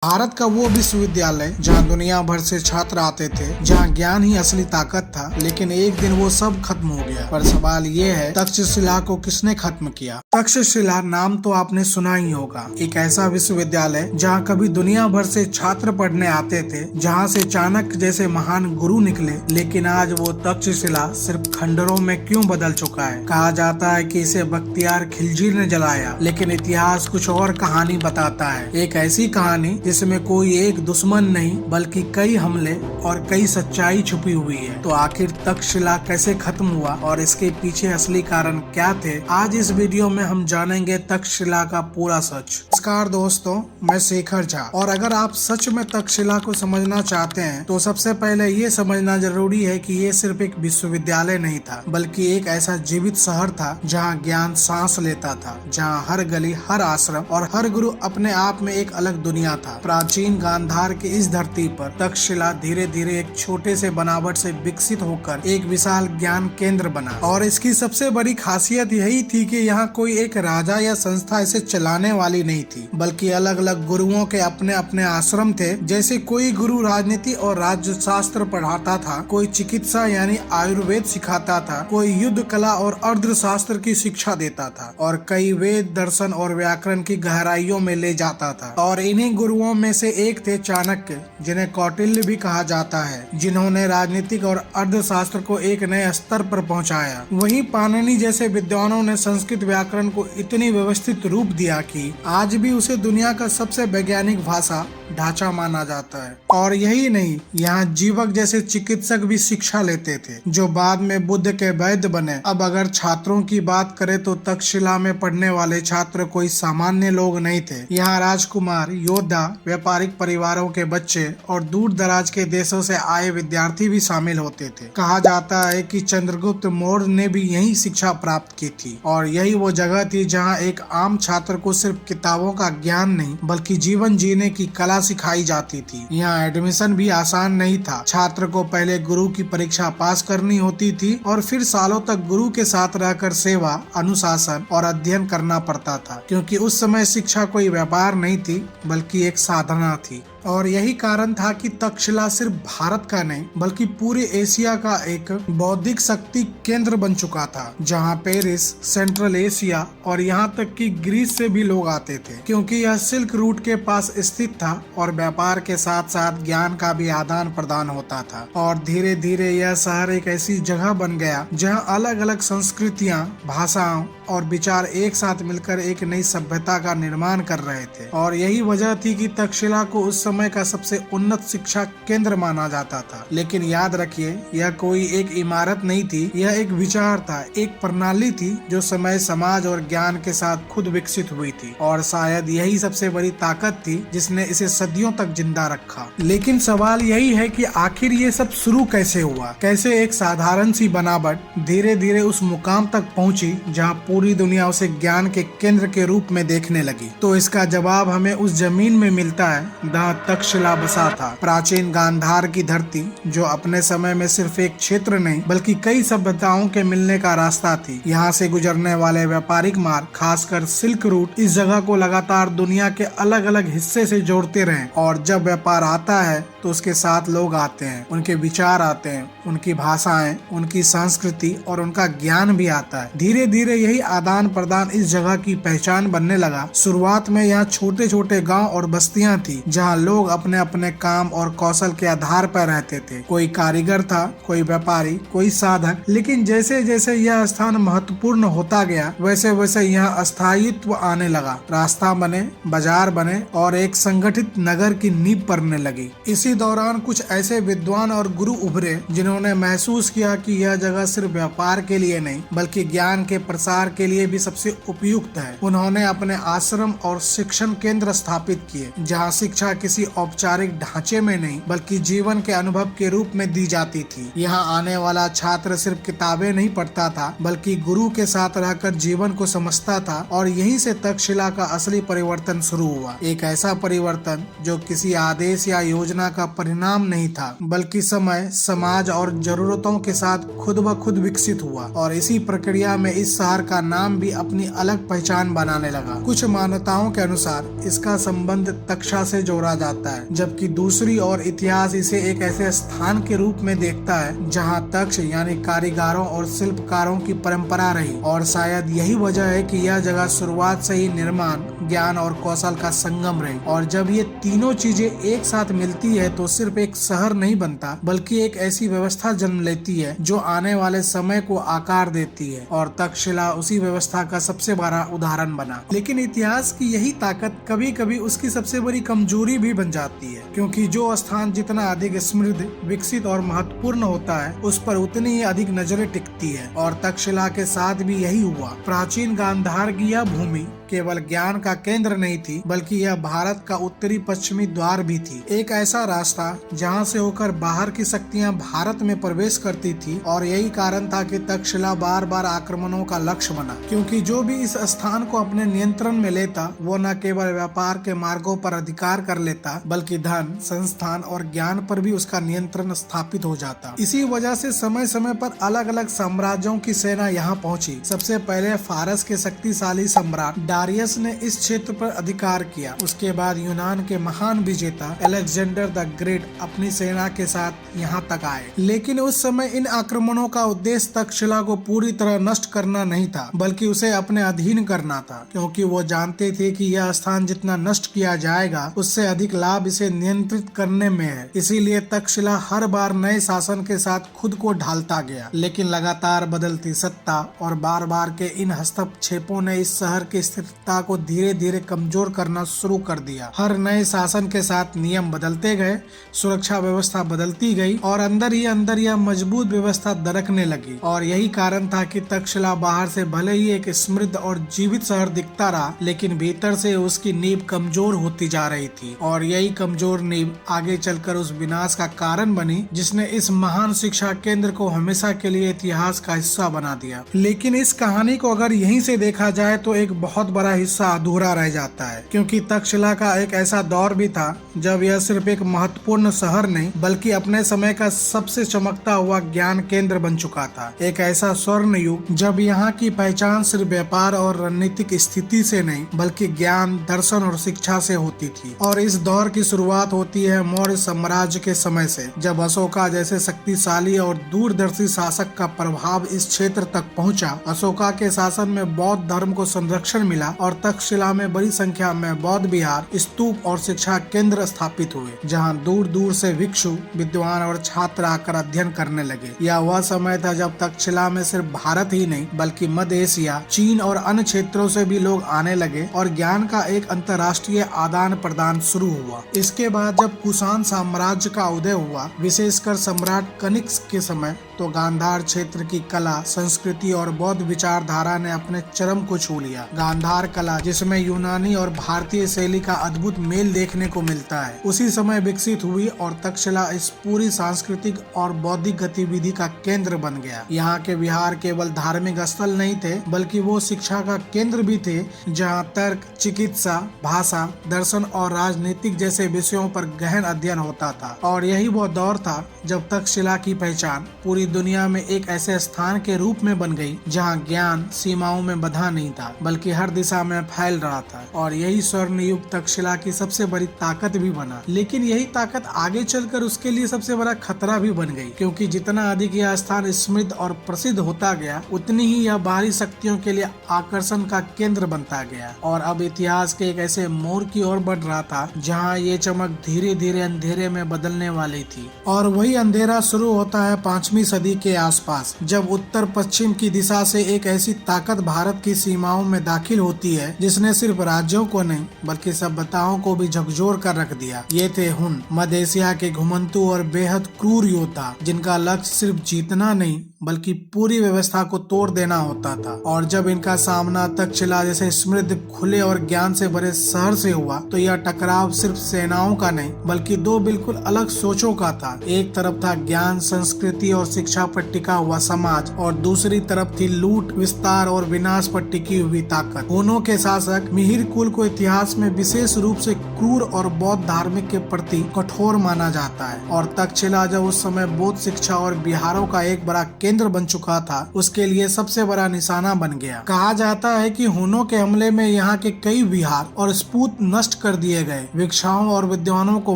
भारत का वो विश्वविद्यालय जहाँ दुनिया भर से छात्र आते थे, जहाँ ज्ञान ही असली ताकत था, लेकिन एक दिन वो सब खत्म हो गया। पर सवाल ये है, तक्षशिला को किसने खत्म किया? तक्षशिला नाम तो आपने सुना ही होगा। एक ऐसा विश्वविद्यालय जहाँ कभी दुनिया भर से छात्र पढ़ने आते थे, जहाँ से चाणक्य जैसे महान गुरु निकले, लेकिन आज वो तक्षशिला सिर्फ खंडरों में क्यों बदल चुका है। कहा जाता है कि इसे बख्तियार खिलजी ने जलाया, लेकिन इतिहास कुछ और कहानी बताता है। एक ऐसी कहानी जिसमें कोई एक दुश्मन नहीं बल्कि कई हमले और कई सच्चाई छुपी हुई है। तो आखिर तक्षशिला कैसे खत्म हुआ और इसके पीछे असली कारण क्या थे, आज इस वीडियो में हम जानेंगे तक्षशिला का पूरा सच। नमस्कार दोस्तों, मैं शेखर झा, और अगर आप सच में तक्षशिला को समझना चाहते हैं तो सबसे पहले ये समझना जरूरी है कि ये सिर्फ एक विश्वविद्यालय नहीं था, बल्कि एक ऐसा जीवित शहर था जहाँ ज्ञान सांस लेता था, जहाँ हर गली, हर आश्रम और हर गुरु अपने आप में एक अलग दुनिया था। प्राचीन गांधार की इस धरती पर तक्षशिला धीरे धीरे एक छोटे से बनावट से विकसित होकर एक विशाल ज्ञान केंद्र बना। और इसकी सबसे बड़ी खासियत यही थी कि यहाँ कोई एक राजा या संस्था इसे चलाने वाली नहीं थी, बल्कि अलग अलग गुरुओं के अपने अपने आश्रम थे। जैसे कोई गुरु राजनीति और राज्य शास्त्र पढ़ाता था, कोई चिकित्सा यानी आयुर्वेद सिखाता था, कोई युद्ध कला और अर्थशास्त्र की शिक्षा देता था, और कई वेद, दर्शन और व्याकरण की गहराइयों में ले जाता था। और इन्हीं गुरुओं में से एक थे चाणक्य, जिन्हें कौटिल्य भी कहा जाता है, जिन्होंने राजनीतिक और अर्थशास्त्र को एक नए स्तर पर पहुंचाया। वहीं पाणिनि जैसे विद्वानों ने संस्कृत व्याकरण को इतनी व्यवस्थित रूप दिया कि आज भी उसे दुनिया का सबसे वैज्ञानिक भाषा ढांचा माना जाता है। और यही नहीं, यहाँ जीवक जैसे चिकित्सक भी शिक्षा लेते थे, जो बाद में बुद्ध के वैद्य बने। अब अगर छात्रों की बात करें तो तक्षशिला में पढ़ने वाले छात्र कोई सामान्य लोग नहीं थे। यहाँ राजकुमार, योद्धा, व्यापारिक परिवारों के बच्चे और दूर दराज के देशों से आए विद्यार्थी भी शामिल होते थे। कहा जाता है कि चंद्रगुप्त मौर्य ने भी यही शिक्षा प्राप्त की थी, और यही वो जगह थी जहाँ एक आम छात्र को सिर्फ किताबों का ज्ञान नहीं बल्कि जीवन जीने की कला सिखाई जाती थी। यहाँ एडमिशन भी आसान नहीं था। छात्र को पहले गुरु की परीक्षा पास करनी होती थी और फिर सालों तक गुरु के साथ रहकर सेवा, अनुशासन और अध्ययन करना पड़ता था, क्योंकि उस समय शिक्षा कोई व्यापार नहीं थी बल्कि एक साधना थी। और यही कारण था कि तक्षशिला सिर्फ भारत का नहीं बल्कि पूरे एशिया का एक बौद्धिक शक्ति केंद्र बन चुका था, जहां पेरिस, सेंट्रल एशिया और यहां तक कि ग्रीस से भी लोग आते थे, क्योंकि यह सिल्क रूट के पास स्थित था और व्यापार के साथ साथ ज्ञान का भी आदान प्रदान होता था। और धीरे धीरे यह शहर एक ऐसी जगह बन गया जहां अलग अलग संस्कृतियां, भाषाओं और विचार एक साथ मिलकर एक नई सभ्यता का निर्माण कर रहे थे। और यही वजह थी कि तक्षशिला को उस समय का सबसे उन्नत शिक्षा केंद्र माना जाता था। लेकिन याद रखिए, यह कोई एक इमारत नहीं थी, यह एक विचार था, एक प्रणाली थी जो समय, समाज और ज्ञान के साथ खुद विकसित हुई थी। और शायद यही सबसे बड़ी ताकत थी जिसने इसे सदियों तक जिंदा रखा। लेकिन सवाल यही है कि आखिर ये सब शुरू कैसे हुआ? कैसे एक साधारण सी बनावट धीरे धीरे उस मुकाम तक पहुंची जहाँ पूरी दुनिया उसे ज्ञान के केंद्र के रूप में देखने लगी? तो इसका जवाब हमें उस जमीन में मिलता है जहाँ तक्षशिला बसा था। प्राचीन गांधार की धरती, जो अपने समय में सिर्फ एक क्षेत्र नहीं बल्कि कई सभ्यताओं के मिलने का रास्ता थी। यहाँ से गुजरने वाले व्यापारिक मार्ग, खासकर सिल्क रूट, इस जगह को लगातार दुनिया के अलग अलग हिस्से से जोड़ते रहे। और जब व्यापार आता है तो उसके साथ लोग आते हैं, उनके विचार आते हैं, उनकी भाषाएं, उनकी संस्कृति और उनका ज्ञान भी आता है। धीरे धीरे यही आदान प्रदान इस जगह की पहचान बनने लगा। शुरुआत में यहाँ छोटे छोटे गांव और बस्तियां थी, जहाँ लोग अपने अपने काम और कौशल के आधार पर रहते थे। कोई कारीगर था, कोई व्यापारी, कोई साधक। लेकिन जैसे जैसे यह स्थान महत्वपूर्ण होता गया, वैसे वैसे यहाँ स्थायित्व आने लगा। रास्ता बने, बाजार बने और एक संगठित नगर की नींव पड़ने लगी। इसी दौरान कुछ ऐसे विद्वान और गुरु उभरे जिन्होंने महसूस किया कि यह जगह सिर्फ व्यापार के लिए नहीं बल्कि ज्ञान के प्रसार के लिए भी सबसे उपयुक्त है। उन्होंने अपने आश्रम और शिक्षण केंद्र स्थापित किए, जहाँ शिक्षा किसी औपचारिक ढांचे में नहीं बल्कि जीवन के अनुभव के रूप में दी जाती थी। यहाँ आने वाला छात्र सिर्फ किताबें नहीं पढ़ता था बल्कि गुरु के साथ रहकर जीवन को समझता था। और यहीं से तक्षशिला का असली परिवर्तन शुरू हुआ। एक ऐसा परिवर्तन जो किसी आदेश या योजना का परिणाम नहीं था, बल्कि समय, समाज और जरूरतों के साथ खुद ब खुद विकसित हुआ। और इसी प्रक्रिया में इस शहर का नाम भी अपनी अलग पहचान बनाने लगा। कुछ मान्यताओं के अनुसार इसका संबंध तक्षा से जोड़ा जाता जाता है, जबकि दूसरी ओर इतिहास इसे एक ऐसे स्थान के रूप में देखता है जहां तक्ष यानी कारीगरों और शिल्पकारों की परंपरा रही। और शायद यही वजह है कि यह जगह शुरुआत से ही निर्माण, ज्ञान और कौशल का संगम रही। और जब ये तीनों चीजें एक साथ मिलती है तो सिर्फ एक शहर नहीं बनता, बल्कि एक ऐसी व्यवस्था जन्म लेती है जो आने वाले समय को आकार देती है। और तक्षशिला उसी व्यवस्था का सबसे बड़ा उदाहरण बना। लेकिन इतिहास की यही ताकत कभी कभी उसकी सबसे बड़ी कमजोरी भी बन जाती है, क्योंकि जो स्थान जितना अधिक समृद्ध, विकसित और महत्वपूर्ण होता है उस पर उतनी ही अधिक नजरें टिकती है। और तक्षशिला के साथ भी यही हुआ। प्राचीन गांधार की यह भूमि केवल ज्ञान का केंद्र नहीं थी, बल्कि यह भारत का उत्तरी पश्चिमी द्वार भी थी। एक ऐसा रास्ता जहां से होकर बाहर की शक्तियां भारत में प्रवेश करती थी। और यही कारण था कि तक्षशिला बार बार आक्रमणों का लक्ष्य बना, क्योंकि जो भी इस स्थान को अपने नियंत्रण में लेता वो न केवल व्यापार के मार्गों पर अधिकार कर लेता, बल्कि धन, संस्थान और ज्ञान पर भी उसका नियंत्रण स्थापित हो जाता। इसी वजह से समय समय पर अलग अलग साम्राज्यों की सेना यहाँ पहुंची। सबसे पहले फारस के शक्तिशाली सम्राट डारियस ने इस क्षेत्र पर अधिकार किया। उसके बाद यूनान के महान विजेता अलेक्जेंडर द ग्रेट अपनी सेना के साथ यहाँ तक आए। लेकिन उस समय इन आक्रमणों का उद्देश्य तक्षशिला को पूरी तरह नष्ट करना नहीं था, बल्कि उसे अपने अधीन करना था, क्योंकि वो जानते थे कि यह स्थान जितना नष्ट किया जाएगा उससे अधिक लाभ इसे नियंत्रित करने में है। इसीलिए तक्षशिला हर बार नए शासन के साथ खुद को ढालता गया। लेकिन लगातार बदलती सत्ता और बार बार के इन हस्तक्षेपों ने इस शहर की स्थिरता को धीरे धीरे कमजोर करना शुरू कर दिया। हर नए शासन के साथ नियम बदलते गए, सुरक्षा व्यवस्था बदलती गई और अंदर ही अंदर यह मजबूत व्यवस्था दरकने लगी। और यही कारण था कि तक्षशिला बाहर से भले ही एक समृद्ध और जीवित शहर दिखता रहा, लेकिन भीतर से उसकी नींव कमजोर होती जा रही थी। और यही कमजोर नींव आगे चलकर उस विनाश का कारण बनी जिसने इस महान शिक्षा केंद्र को हमेशा के लिए इतिहास का हिस्सा बना दिया। लेकिन इस कहानी को अगर यहीं से देखा जाए तो एक बहुत बड़ा हिस्सा अधूरा रह जाता है, क्योंकि तक्षशिला का एक ऐसा दौर भी था जब यह सिर्फ एक महत्वपूर्ण शहर नहीं बल्कि अपने समय का सबसे चमकता हुआ ज्ञान केंद्र बन चुका था। एक ऐसा स्वर्ण युग जब यहाँ की पहचान सिर्फ व्यापार और रणनीतिक स्थिति से नहीं बल्कि ज्ञान, दर्शन और शिक्षा से होती थी। और इस दौर की शुरुआत होती है मौर्य साम्राज्य के समय से, जब अशोका जैसे शक्तिशाली और दूरदर्शी शासक का प्रभाव इस क्षेत्र तक पहुंचा। अशोका के शासन में बौद्ध धर्म को संरक्षण मिला और तक्षशिला में बड़ी संख्या में बौद्ध विहार, स्तूप और शिक्षा केंद्र स्थापित हुए, जहां दूर दूर से भिक्षु, विद्वान और छात्र आकर अध्ययन करने लगे। यह वह समय था जब तक्षशिला में सिर्फ भारत ही नहीं बल्कि मध्य एशिया, चीन और अन्य क्षेत्रों से भी लोग आने लगे और ज्ञान का एक अंतर्राष्ट्रीय आदान प्रदान शुरू हुआ। इसके बाद जब कुषाण साम्राज्य का उदय हुआ, विशेषकर सम्राट कनिष्क के समय, तो गांधार क्षेत्र की कला, संस्कृति और बौद्ध विचारधारा ने अपने चरम को छू लिया। गांधार कला, जिसमें यूनानी और भारतीय शैली का अद्भुत मेल देखने को मिलता है, उसी समय विकसित हुई और तक्षशिला इस पूरी सांस्कृतिक और बौद्धिक गतिविधि का केंद्र बन गया। यहाँ के विहार केवल धार्मिक स्थल नहीं थे बल्कि वो शिक्षा का केंद्र भी थे, जहाँ तर्क, चिकित्सा, भाषा, दर्शन और राजनीतिक जैसे विषयों पर गहन अध्ययन होता था। और यही वो दौर था जब तक्षशिला की पहचान पूरी दुनिया में एक ऐसे स्थान के रूप में बन गई जहां ज्ञान सीमाओं में बंधा नहीं था बल्कि हर दिशा में फैल रहा था। और यही स्वर्ण युग तक्षशिला की सबसे बड़ी ताकत भी बना। लेकिन यही ताकत आगे चलकर उसके लिए सबसे बड़ा खतरा भी बन गई, क्योंकि जितना अधिक यह स्थान समृद्ध और प्रसिद्ध होता गया उतनी ही यह बाहरी शक्तियों के लिए आकर्षण का केंद्र बनता गया। और अब इतिहास के एक ऐसे मोड़ की ओर बढ़ रहा था जहाँ ये चमक धीरे धीरे अंधेरे में बदलने वाली थी। और वही अंधेरा शुरू होता है 5वीं सदी के आसपास, जब उत्तर पश्चिम की दिशा से एक ऐसी ताकत भारत की सीमाओं में दाखिल होती है जिसने सिर्फ राज्यों को नहीं बल्कि सभ्यताओं को भी झकझोर कर रख दिया। ये थे हुन, मध्य एशिया के घुमंतु और बेहद क्रूर योद्धा, जिनका लक्ष्य सिर्फ जीतना नहीं बल्कि पूरी व्यवस्था को तोड़ देना होता था। और जब इनका सामना तक्षशिला जैसे समृद्ध, खुले और ज्ञान से भरे शहर से हुआ तो यह टकराव सिर्फ सेनाओं का नहीं बल्कि दो बिल्कुल अलग सोचों का था। एक तरफ था ज्ञान, संस्कृति और शिक्षा पर टिका हुआ समाज और दूसरी तरफ थी लूट, विस्तार और विनाश पर टिकी हुई ताकत। दोनों के शासक मिहिर कुल को इतिहास में विशेष रूप से क्रूर और बौद्ध धार्मिक के प्रति कठोर माना जाता है। और तक्षशिला जब उस समय बौद्ध शिक्षा और विहारों का एक बड़ा केंद्र बन चुका था उसके लिए सबसे बड़ा निशाना बन गया। कहा जाता है कि हुनों के हमले में यहाँ के कई विहार और स्तूप नष्ट कर दिए गए, भिक्षुओं और विद्वानों को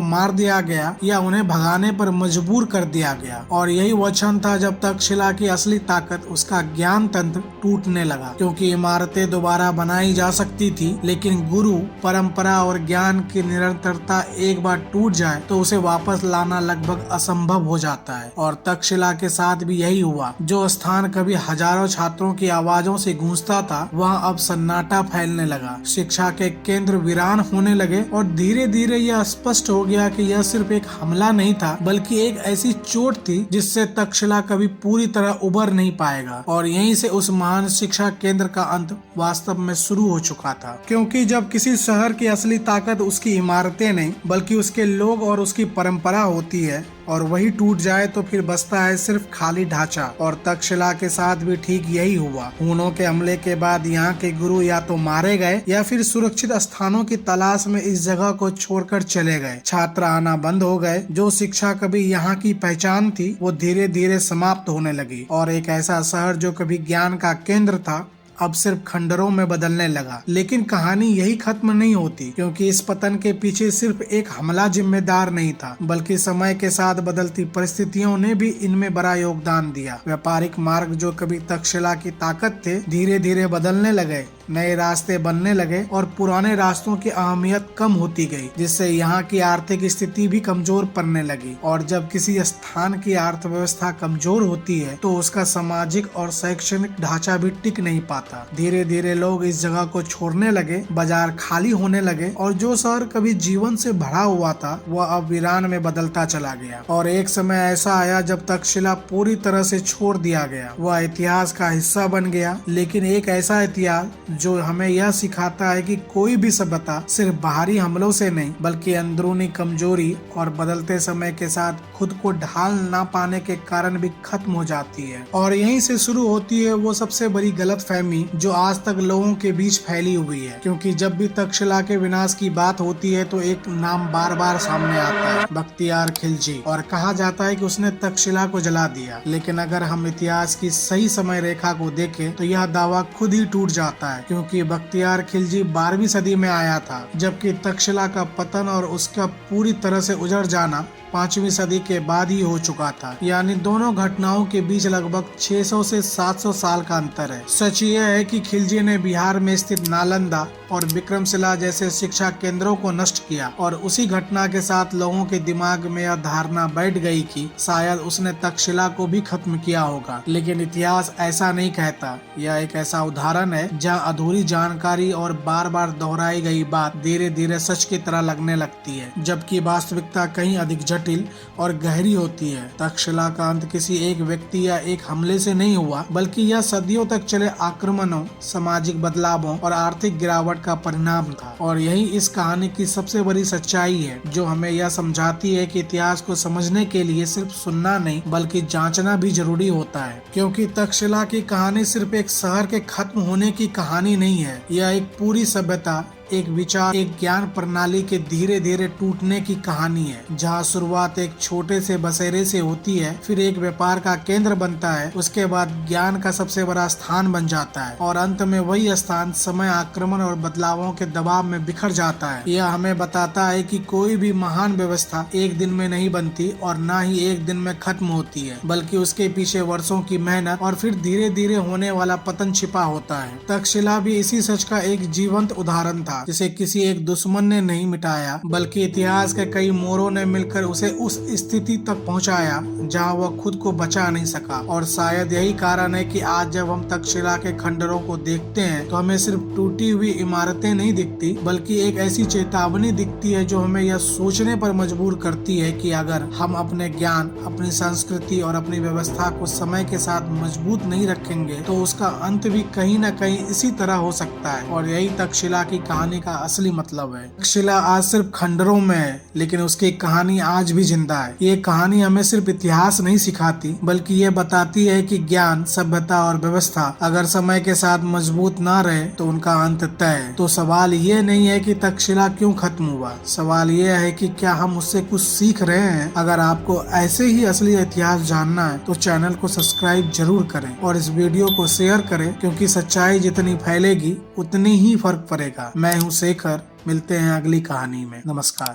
मार दिया गया या उन्हें भगाने पर मजबूर कर दिया गया। और यही वह क्षण था जब तक्षशिला की असली ताकत, उसका ज्ञान तंत्र टूटने लगा। क्योंकि इमारतें दोबारा बनाई जा सकती थी, लेकिन गुरु, परंपरा और ज्ञान की निरंतरता एक बार टूट जाए तो उसे वापस लाना लगभग असंभव हो जाता है। और तक्षशिला के साथ भी यही हुआ। जो स्थान कभी हजारों छात्रों की आवाजों से गूंजता था, वहाँ अब सन्नाटा फैलने लगा। शिक्षा के केंद्र वीरान होने लगे और धीरे धीरे यह स्पष्ट हो गया कि यह सिर्फ एक हमला नहीं था, बल्कि एक ऐसी चोट थी जिससे तक्षशिला कभी पूरी तरह उबर नहीं पाएगा। और यहीं से उस महान शिक्षा केंद्र का अंत वास्तव में शुरू हो चुका था। क्योंकि जब किसी शहर की असली ताकत उसकी इमारतें नहीं, बल्कि उसके लोग और उसकी परंपरा होती है, और वही टूट जाए तो फिर बचता है सिर्फ खाली ढांचा। और तक्षशिला के साथ भी ठीक यही हुआ। हुनों के हमले के बाद यहाँ के गुरु या तो मारे गए या फिर सुरक्षित स्थानों की तलाश में इस जगह को छोड़कर चले गए। छात्र आना बंद हो गए। जो शिक्षा कभी यहाँ की पहचान थी, वो धीरे धीरे समाप्त होने लगी। और एक ऐसा शहर जो कभी ज्ञान का केंद्र था, अब सिर्फ खंडरों में बदलने लगा। लेकिन कहानी यही खत्म नहीं होती, क्योंकि इस पतन के पीछे सिर्फ एक हमला जिम्मेदार नहीं था, बल्कि समय के साथ बदलती परिस्थितियों ने भी इनमें बड़ा योगदान दिया। व्यापारिक मार्ग जो कभी तक्षशिला की ताकत थे, धीरे धीरे बदलने लगे। नए रास्ते बनने लगे और पुराने रास्तों की अहमियत कम होती गई, जिससे यहाँ की आर्थिक स्थिति भी कमजोर पड़ने लगी। और जब किसी स्थान की अर्थव्यवस्था कमजोर होती है, तो उसका सामाजिक और शैक्षणिक ढांचा भी टिक नहीं पाता। धीरे धीरे लोग इस जगह को छोड़ने लगे, बाजार खाली होने लगे, और जो शहर कभी जीवन से भरा हुआ था, वह अब वीरान में बदलता चला गया। और एक समय ऐसा आया जब तक्षशिला पूरी तरह से छोड़ दिया गया। वह इतिहास का हिस्सा बन गया, लेकिन एक ऐसा इतिहास जो हमें यह सिखाता है कि कोई भी सभ्यता सिर्फ बाहरी हमलों से नहीं, बल्कि अंदरूनी कमजोरी और बदलते समय के साथ खुद को ढाल ना पाने के कारण भी खत्म हो जाती है। और यहीं से शुरू होती है वो सबसे बड़ी गलतफहमी जो आज तक लोगों के बीच फैली हुई है। क्योंकि जब भी तक्षशिला के विनाश की बात होती है, तो एक नाम बार बार सामने आता है, बख्तियार खिलजी। और कहा जाता है कि उसने तक्षशिला को जला दिया। लेकिन अगर हम इतिहास की सही समय रेखा को देखें, तो यह दावा खुद ही टूट जाता है। क्योंकि बख्तियार खिलजी 12वीं सदी में आया था, जबकि तक्षशिला का पतन और उसका पूरी तरह से उजड़ जाना 5वीं सदी के बाद ही हो चुका था। यानी दोनों घटनाओं के बीच लगभग 600 से 700 साल का अंतर है। सच यह है कि खिलजी ने बिहार में स्थित नालंदा और विक्रमशिला जैसे शिक्षा केंद्रों को नष्ट किया, और उसी घटना के साथ लोगों के दिमाग में यह धारणा बैठ गई कि शायद उसने तक्षशिला को भी खत्म किया होगा। लेकिन इतिहास ऐसा नहीं कहता। यह एक ऐसा उदाहरण है जहाँ अधूरी जानकारी और बार बार दोहराई गई बात धीरे धीरे सच की तरह लगने लगती है, जबकि वास्तविकता कहीं अधिक जटिल और गहरी होती है। तक्षशिला का अंत किसी एक व्यक्ति या एक हमले से नहीं हुआ, बल्कि यह सदियों तक चले आक्रमणों, सामाजिक बदलावों और आर्थिक गिरावट का परिणाम था। और यही इस कहानी की सबसे बड़ी सच्चाई है, जो हमें यह समझाती है कि इतिहास को समझने के लिए सिर्फ सुनना नहीं, बल्कि जांचना भी जरूरी होता है। क्योंकि तक्षशिला की कहानी सिर्फ एक शहर के खत्म होने की कहानी नहीं है, यह एक पूरी सभ्यता, एक विचार, एक ज्ञान प्रणाली के धीरे धीरे टूटने की कहानी है। जहाँ शुरुआत एक छोटे से बसेरे से होती है, फिर एक व्यापार का केंद्र बनता है, उसके बाद ज्ञान का सबसे बड़ा स्थान बन जाता है, और अंत में वही स्थान समय, आक्रमण और बदलावों के दबाव में बिखर जाता है। यह हमें बताता है कि कोई भी महान व्यवस्था एक दिन में नहीं बनती, और न ही एक दिन में खत्म होती है, बल्कि उसके पीछे वर्षों की मेहनत और फिर धीरे धीरे होने वाला पतन छिपा होता है। तक्षशिला भी इसी सच का एक जीवंत उदाहरण था, जिसे किसी एक दुश्मन ने नहीं मिटाया, बल्कि इतिहास के कई मोड़ों ने मिलकर उसे उस स्थिति तक पहुंचाया जहां वह खुद को बचा नहीं सका। और शायद यही कारण है कि आज जब हम तक्षशिला के खंडरों को देखते हैं, तो हमें सिर्फ टूटी हुई इमारतें नहीं दिखती, बल्कि एक ऐसी चेतावनी दिखती है जो हमें यह सोचने पर मजबूर करती है कि अगर हम अपने ज्ञान, अपनी संस्कृति और अपनी व्यवस्था को समय के साथ मजबूत नहीं रखेंगे, तो उसका अंत भी कहीं न कहीं इसी तरह हो सकता है। और यही तक्षशिला की कहानी कहानी का असली मतलब है। तक्षशिला आज सिर्फ खंडरों में है, लेकिन उसकी कहानी आज भी जिंदा है। ये कहानी हमें सिर्फ इतिहास नहीं सिखाती, बल्कि ये बताती है कि ज्ञान, सभ्यता और व्यवस्था अगर समय के साथ मजबूत ना रहे तो उनका अंत तय है। तो सवाल ये नहीं है कि तक्षशिला क्यों खत्म हुआ, सवाल ये है कि क्या हम उससे कुछ सीख रहे हैं। अगर आपको ऐसे ही असली इतिहास जानना है तो चैनल को सब्सक्राइब जरूर करें और इस वीडियो को शेयर करें, क्योंकि सच्चाई जितनी फैलेगी उतनी ही फर्क पड़ेगा। मैं हूँ शेखर, मिलते हैं अगली कहानी में। नमस्कार।